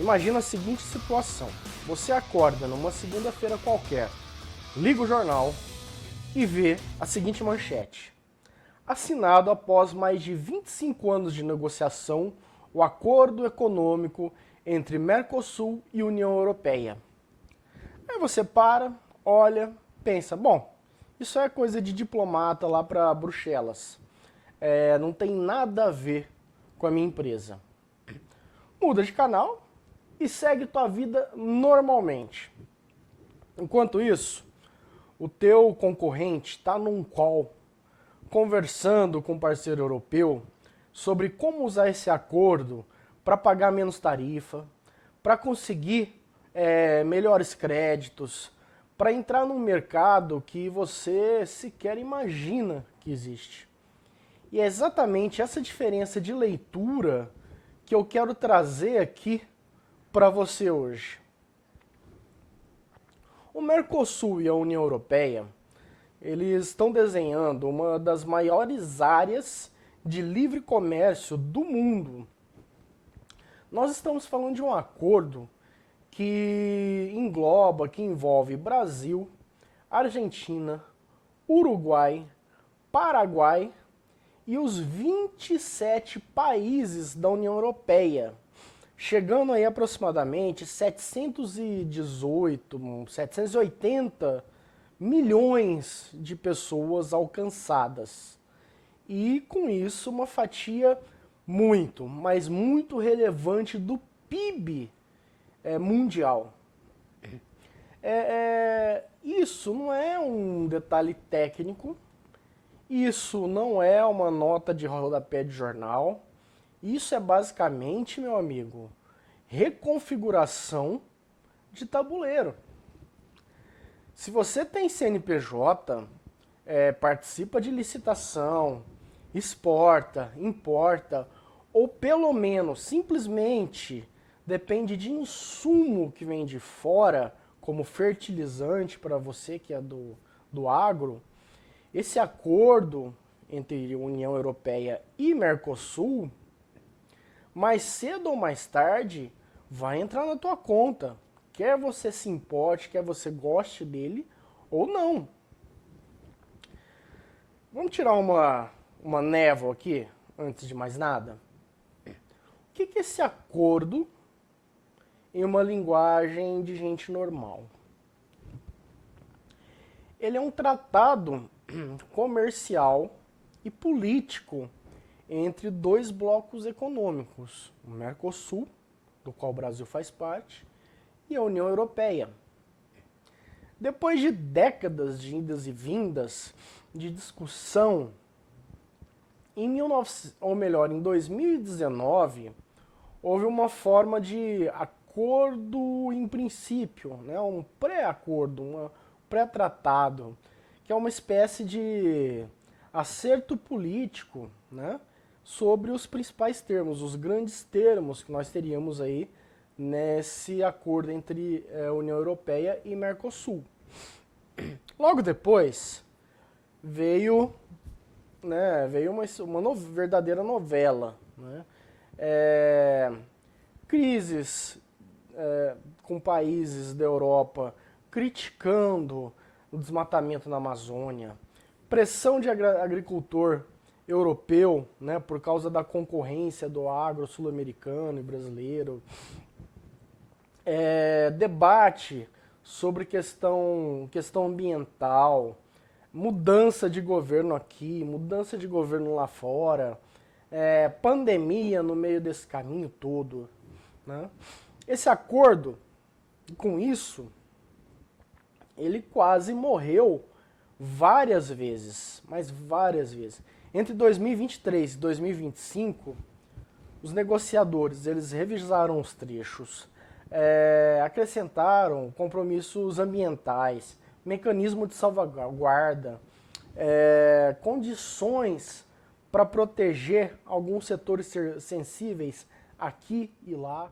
Imagina a seguinte situação: você acorda numa segunda-feira qualquer, liga o jornal e vê a seguinte manchete: assinado após mais de 25 anos de negociação, o acordo econômico entre Mercosul e União Europeia. Aí você para, olha, pensa, bom, isso é coisa de diplomata lá para Bruxelas. Não tem nada a ver com a minha empresa. Muda de canal e segue tua vida normalmente. Enquanto isso, o teu concorrente está num call, conversando com um parceiro europeu sobre como usar esse acordo para pagar menos tarifa, para conseguir melhores créditos, para entrar num mercado que você sequer imagina que existe. E é exatamente essa diferença de leitura que eu quero trazer aqui para você hoje. O Mercosul e a União Europeia, eles estão desenhando uma das maiores áreas de livre comércio do mundo. Nós estamos falando de um acordo que engloba, que envolve Brasil, Argentina, Uruguai, Paraguai e os 27 países da União Europeia, chegando aí aproximadamente 780 milhões de pessoas alcançadas. E com isso uma fatia muito, mas muito relevante do PIB mundial. Isso não é um detalhe técnico, isso não é uma nota de rodapé de jornal, isso é basicamente, meu amigo, reconfiguração de tabuleiro. Se você tem CNPJ, participa de licitação, exporta, importa, ou pelo menos simplesmente depende de insumo que vem de fora, como fertilizante para você que é do agro, esse acordo entre União Europeia e Mercosul, mais cedo ou mais tarde, vai entrar na tua conta. Quer você se importe, quer você goste dele ou não. Vamos tirar uma névoa aqui, antes de mais nada. O que é esse acordo em uma linguagem de gente normal? Ele é um tratado comercial e político entre dois blocos econômicos, o Mercosul, do qual o Brasil faz parte, e a União Europeia. Depois de décadas de idas e vindas, de discussão, em 2019, houve uma forma de acordo em princípio, né, um pré-acordo, um pré-tratado, que é uma espécie de acerto político, né, sobre os principais termos, os grandes termos que nós teríamos aí nesse acordo entre a União Europeia e Mercosul. Logo depois veio uma verdadeira novela, né? Crises com países da Europa criticando o desmatamento na Amazônia, pressão de agricultor europeu, né, por causa da concorrência do agro sul-americano e brasileiro, debate sobre questão ambiental, mudança de governo aqui, mudança de governo lá fora, pandemia no meio desse caminho todo, né? Esse acordo, com isso, ele quase morreu várias vezes, mas várias vezes. Entre 2023 e 2025, os negociadores eles revisaram os trechos, acrescentaram compromissos ambientais, mecanismo de salvaguarda, condições para proteger alguns setores sensíveis aqui e lá.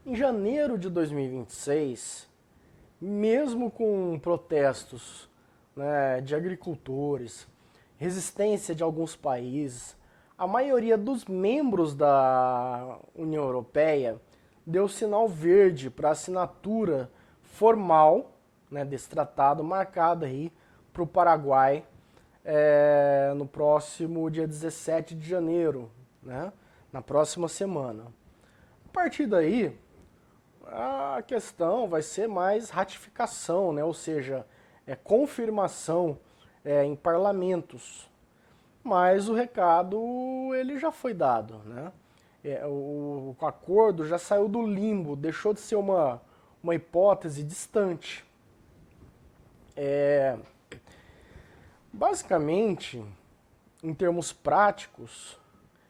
Em janeiro de 2026, mesmo com protestos, né, de agricultores, resistência de alguns países, a maioria dos membros da União Europeia deu sinal verde para assinatura formal, né, desse tratado, marcado aí para o Paraguai no próximo dia 17 de janeiro, né, na próxima semana. A partir daí, a questão vai ser mais ratificação, né, ou seja, confirmação em parlamentos. Mas o recado ele já foi dado, né? O acordo já saiu do limbo, deixou de ser uma hipótese distante. Basicamente, em termos práticos,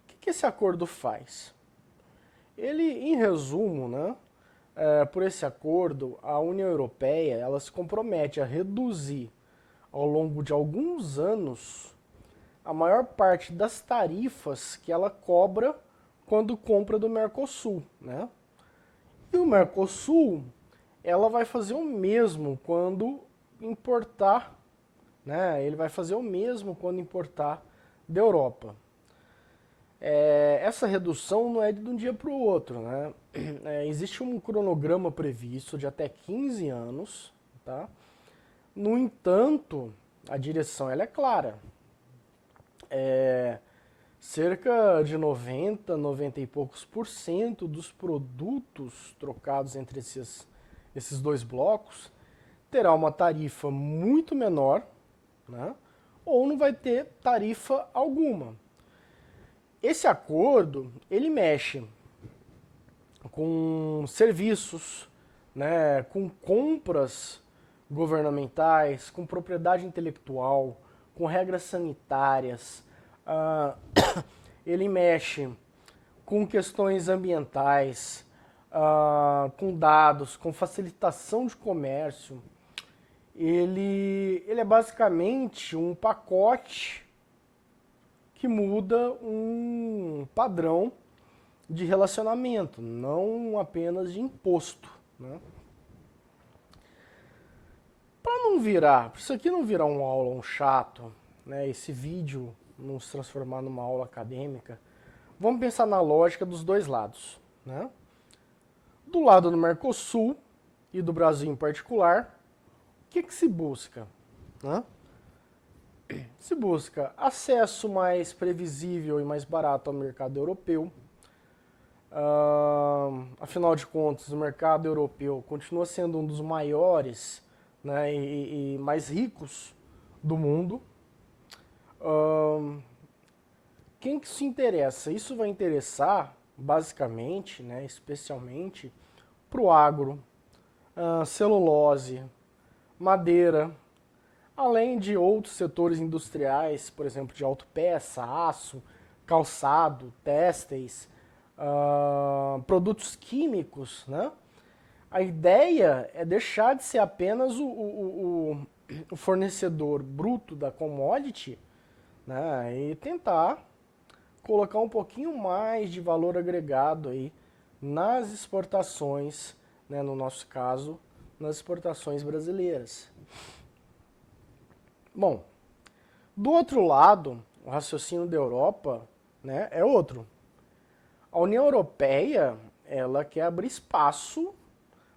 o que esse acordo faz? Ele, em resumo, né, por esse acordo, a União Europeia ela se compromete a reduzir ao longo de alguns anos a maior parte das tarifas que ela cobra quando compra do Mercosul, né? E o Mercosul, ela vai fazer o mesmo quando importar, né? Ele vai fazer o mesmo quando importar da Europa. Essa redução não é de um dia para o outro, né? Existe um cronograma previsto de até 15 anos, tá? No entanto, a direção ela é clara. Cerca de 90 e poucos por cento dos produtos trocados entre esses dois blocos terá uma tarifa muito menor, né? Ou não vai ter tarifa alguma. Esse acordo, ele mexe com serviços, né, com compras governamentais, com propriedade intelectual, com regras sanitárias, ele mexe com questões ambientais, com dados, com facilitação de comércio. Ele é basicamente um pacote que muda um padrão de relacionamento, não apenas de imposto, né? Para não virar, para isso aqui não virar um aulão chato, né, esse vídeo não se transformar numa aula acadêmica, vamos pensar na lógica dos dois lados, né? Do lado do Mercosul e do Brasil em particular, o que se busca, né? Se busca acesso mais previsível e mais barato ao mercado europeu. Afinal de contas, o mercado europeu continua sendo um dos maiores, né, e mais ricos do mundo. Quem que se interessa? Isso vai interessar, basicamente, né, especialmente, para o agro, celulose, madeira, além de outros setores industriais, por exemplo, de autopeça, aço, calçado, têxteis, produtos químicos, né? A ideia é deixar de ser apenas o fornecedor bruto da commodity, né, e tentar colocar um pouquinho mais de valor agregado aí nas exportações, né, no nosso caso, nas exportações brasileiras. Bom, do outro lado, o raciocínio da Europa, né, é outro. A União Europeia, ela quer abrir espaço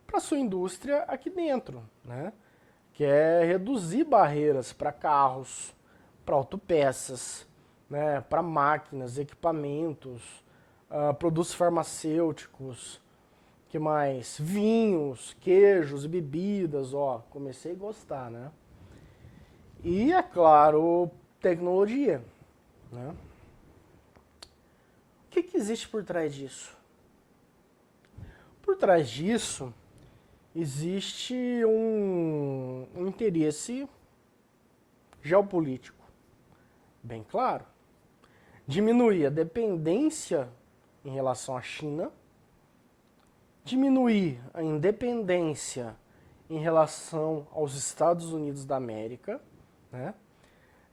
para sua indústria aqui dentro, né? Quer reduzir barreiras para carros, para autopeças, né, para máquinas, equipamentos, produtos farmacêuticos, que mais? Vinhos, queijos, bebidas, ó, comecei a gostar, né? E, é claro, tecnologia, né? O que existe por trás disso? Por trás disso, existe um interesse geopolítico, bem claro. Diminuir a dependência em relação à China, diminuir a independência em relação aos Estados Unidos da América, né?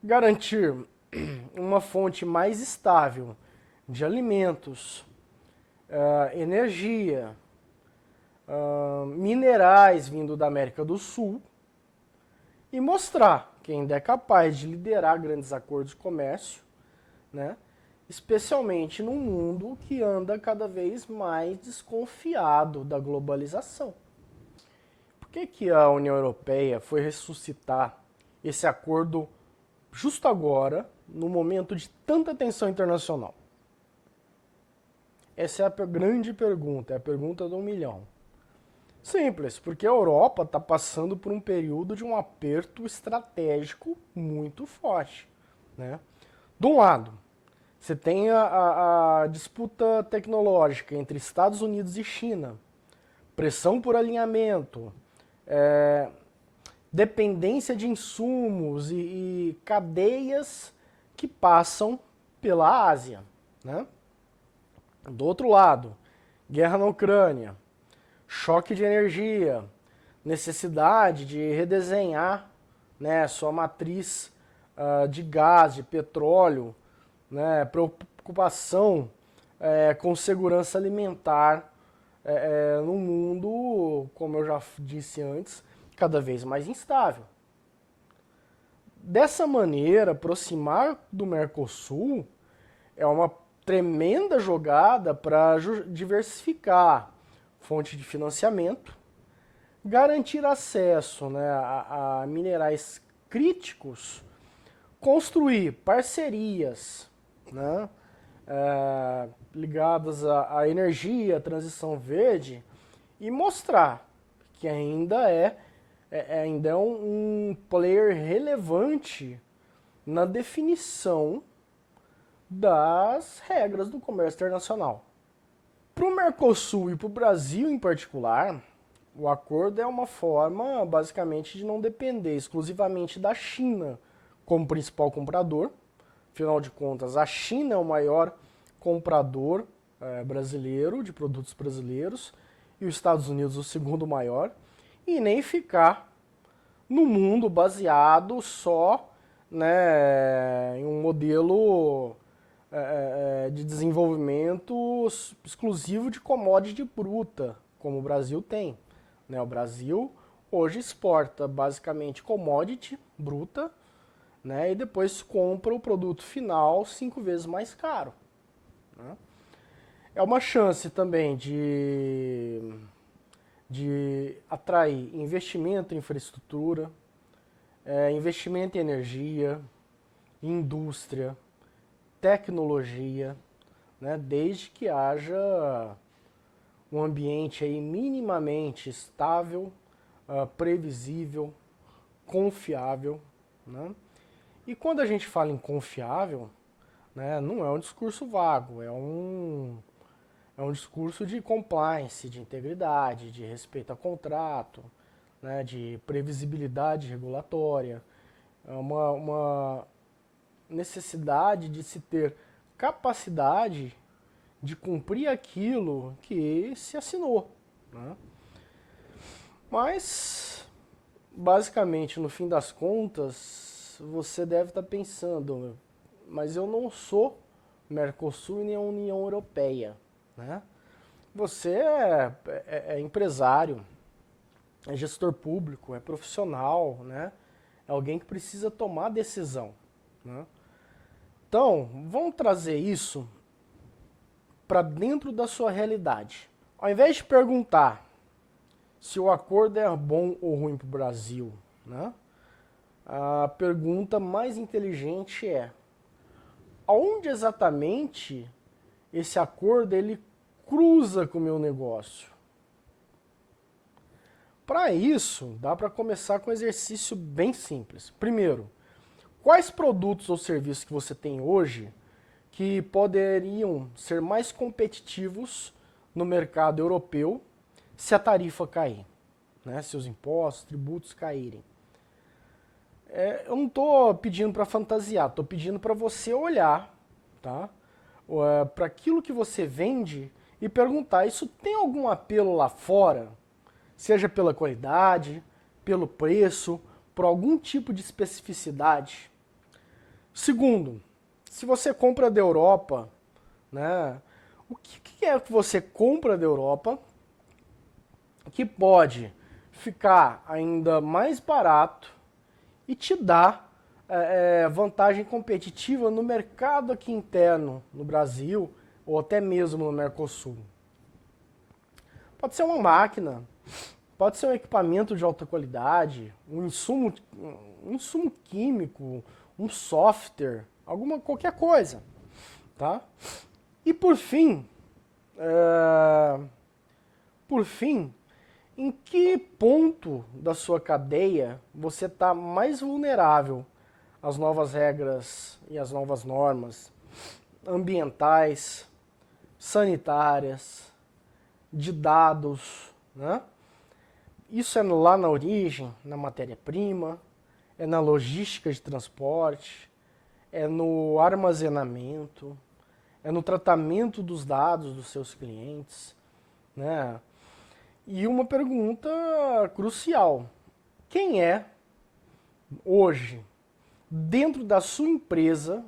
Garantir uma fonte mais estável de alimentos, energia, minerais vindo da América do Sul e mostrar que ainda é capaz de liderar grandes acordos de comércio, né, especialmente num mundo que anda cada vez mais desconfiado da globalização. Por que a União Europeia foi ressuscitar esse acordo justo agora, no momento de tanta tensão internacional? Essa é a grande pergunta, é a pergunta do 1 milhão. Simples, porque a Europa está passando por um período de um aperto estratégico muito forte, né? De um lado, você tem a disputa tecnológica entre Estados Unidos e China, pressão por alinhamento, dependência de insumos e cadeias que passam pela Ásia, né? Do outro lado, guerra na Ucrânia, choque de energia, necessidade de redesenhar, né, sua matriz de gás, de petróleo, né, preocupação com segurança alimentar num mundo, como eu já disse antes, cada vez mais instável. Dessa maneira, aproximar do Mercosul é uma tremenda jogada para diversificar fonte de financiamento, garantir acesso, né, a minerais críticos, construir parcerias, né, ligadas à energia, à transição verde, e mostrar que ainda é um player relevante na definição das regras do comércio internacional. Para o Mercosul e para o Brasil em particular, o acordo é uma forma, basicamente, de não depender exclusivamente da China como principal comprador. Afinal de contas, a China é o maior comprador brasileiro, de produtos brasileiros, e os Estados Unidos o segundo maior, e nem ficar no mundo baseado só, né, em um modelo de desenvolvimento exclusivo de commodity bruta, como o Brasil tem, né? O Brasil hoje exporta basicamente commodity bruta, né, e depois compra o produto final 5 vezes mais caro, né? É uma chance também de atrair investimento em infraestrutura, investimento em energia, indústria, tecnologia, né, desde que haja um ambiente aí minimamente estável, previsível, confiável, né? E quando a gente fala em confiável, né, não é um discurso vago, é um discurso de compliance, de integridade, de respeito ao contrato, né, de previsibilidade regulatória, é uma necessidade de se ter capacidade de cumprir aquilo que se assinou, né? Mas, basicamente, no fim das contas, você deve estar pensando, mas eu não sou Mercosul e nem a União Europeia, né? Você é empresário, é gestor público, é profissional, né? É alguém que precisa tomar decisão, né? Então, vamos trazer isso para dentro da sua realidade. Ao invés de perguntar se o acordo é bom ou ruim para o Brasil, né, a pergunta mais inteligente é: aonde exatamente esse acordo ele cruza com o meu negócio? Para isso, dá para começar com um exercício bem simples. Primeiro, quais produtos ou serviços que você tem hoje que poderiam ser mais competitivos no mercado europeu se a tarifa cair, né? Se os impostos, tributos caírem? Eu não estou pedindo para fantasiar, estou pedindo para você olhar, tá, para aquilo que você vende e perguntar: isso tem algum apelo lá fora? Seja pela qualidade, pelo preço, por algum tipo de especificidade. Segundo, se você compra da Europa, né, o que é que você compra da Europa que pode ficar ainda mais barato e te dar vantagem competitiva no mercado aqui interno, no Brasil, ou até mesmo no Mercosul. Pode ser uma máquina, pode ser um equipamento de alta qualidade, um insumo químico, um software, qualquer coisa, tá? E por fim, em que ponto da sua cadeia você está mais vulnerável às novas regras e às novas normas ambientais, sanitárias, de dados, né? Isso é lá na origem, na matéria-prima, é na logística de transporte, é no armazenamento, é no tratamento dos dados dos seus clientes, né? E uma pergunta crucial: quem é hoje, dentro da sua empresa,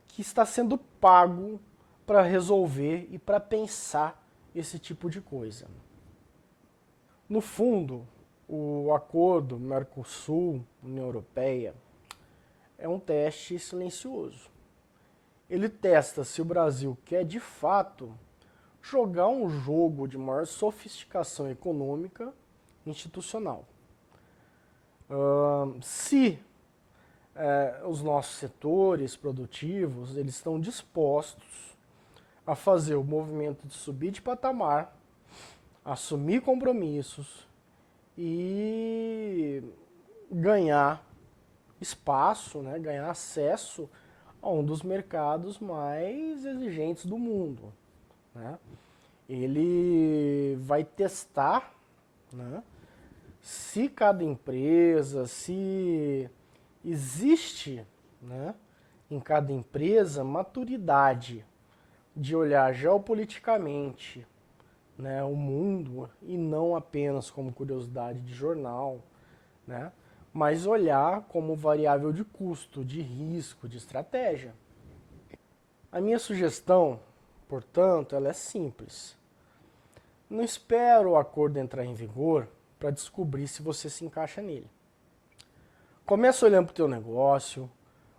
que está sendo pago para resolver e para pensar esse tipo de coisa? No fundo, o acordo Mercosul-União Europeia é um teste silencioso. Ele testa se o Brasil quer de fato jogar um jogo de maior sofisticação econômica e institucional. Se os nossos setores produtivos eles estão dispostos a fazer o movimento de subir de patamar, assumir compromissos e ganhar espaço, né, ganhar acesso a um dos mercados mais exigentes do mundo, né? Ele vai testar, né, se cada empresa, se existe, né, em cada empresa maturidade de olhar geopoliticamente, né, o mundo e não apenas como curiosidade de jornal, né, mas olhar como variável de custo, de risco, de estratégia. A minha sugestão, portanto, ela é simples. Não espero o acordo entrar em vigor para descobrir se você se encaixa nele. Começa olhando para o teu negócio,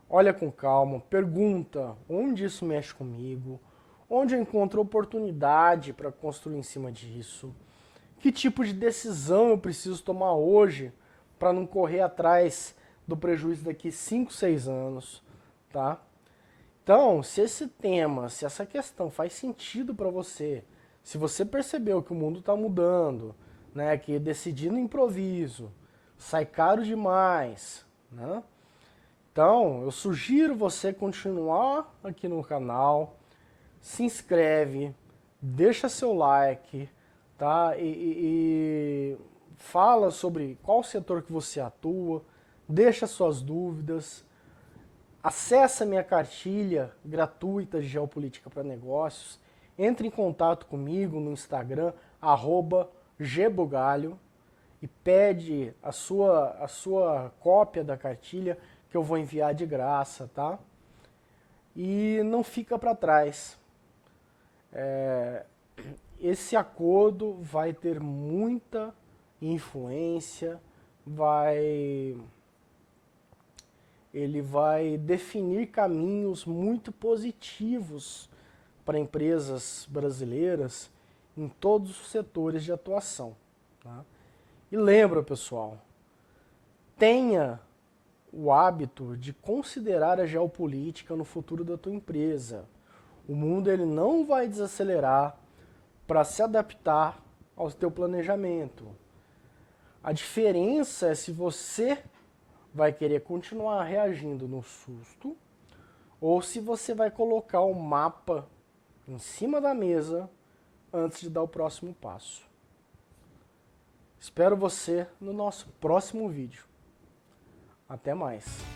olha com calma, pergunta onde isso mexe comigo, onde eu encontro oportunidade para construir em cima disso, que tipo de decisão eu preciso tomar hoje para não correr atrás do prejuízo daqui 5, 6 anos, tá? Então, se esse tema, se essa questão faz sentido para você, se você percebeu que o mundo está mudando, né, que decidir no improviso sai caro demais, né? Então, eu sugiro você continuar aqui no canal, se inscreve, deixa seu like, tá? E fala sobre qual setor que você atua, deixa suas dúvidas, acessa minha cartilha gratuita de Geopolítica para Negócios, entre em contato comigo no Instagram, @gbugalho, e pede a sua cópia da cartilha que eu vou enviar de graça, tá? E não fica para trás. Esse acordo vai ter muita influência, ele vai definir caminhos muito positivos para empresas brasileiras em todos os setores de atuação, tá? E lembra, pessoal, tenha o hábito de considerar a geopolítica no futuro da tua empresa. O mundo ele não vai desacelerar para se adaptar ao teu planejamento. A diferença é se você vai querer continuar reagindo no susto ou se você vai colocar o mapa em cima da mesa antes de dar o próximo passo. Espero você no nosso próximo vídeo. Até mais!